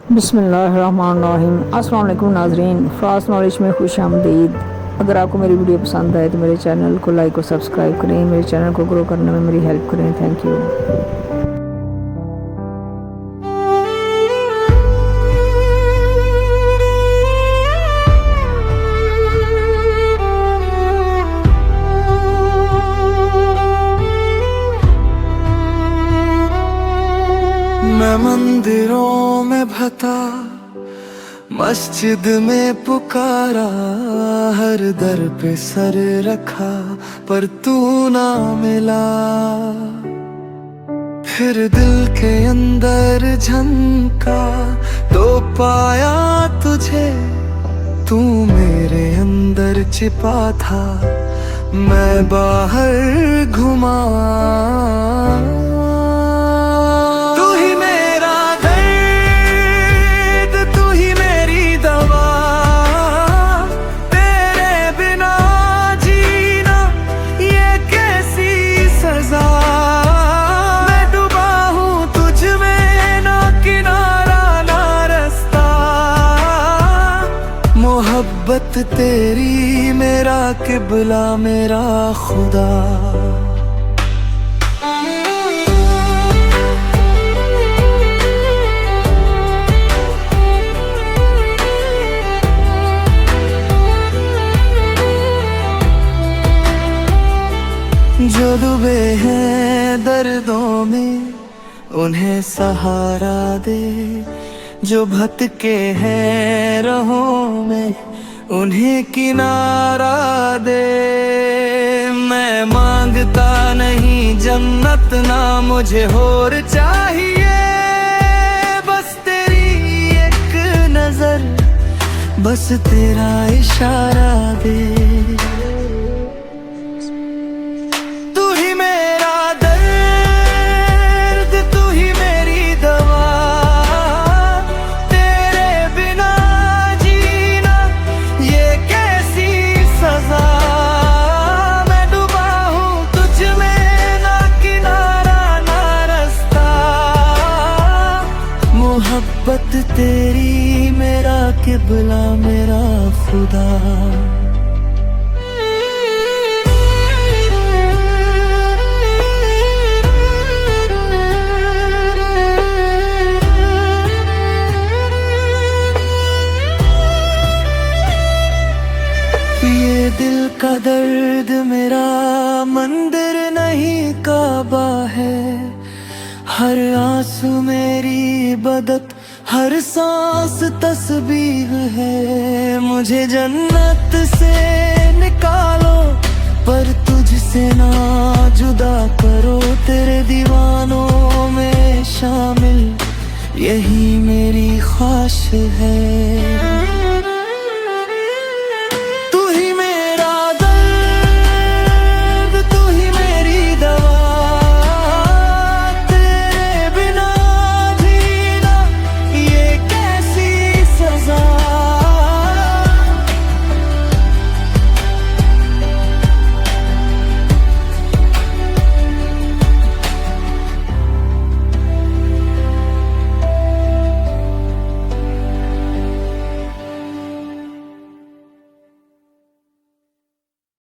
बिस्मिल्लाहिर्रहमानिर्रहीम। अस्सलाम वालेकुम नाज़रीन, फास्ट नॉलेज में खुश आमदीद। अगर आपको मेरी वीडियो पसंद आए तो मेरे चैनल को लाइक और सब्सक्राइब करें, मेरे चैनल को ग्रो करने में मेरी हेल्प करें। Thank you. मैं मंदिरों में भता, मस्जिद में पुकारा, हर दर पे सर रखा पर तू ना मिला। फिर दिल के अंदर झनका तो पाया तुझे, तू मेरे अंदर छिपा था, मैं बाहर घुमा। मोहब्बत तेरी मेरा किबला, मेरा खुदा। जो डूबे हैं दर्दों में उन्हें सहारा दे, जो भटके हैं राहों में उन्हें किनारा दे। मैं मांगता नहीं जन्नत ना मुझे और चाहिए, बस तेरी एक नजर, बस तेरा इशारा दे। मोहब्बत तेरी मेरा किबला, मेरा खुदा। ये दिल का दर्द मेरा मंदिर नहीं काबा है, हर आंसू मेरी इबादत, हर सांस तस्बीह है। मुझे जन्नत से निकालो पर तुझसे ना जुदा करो, तेरे दीवानों में शामिल यही मेरी ख्वाहिश है।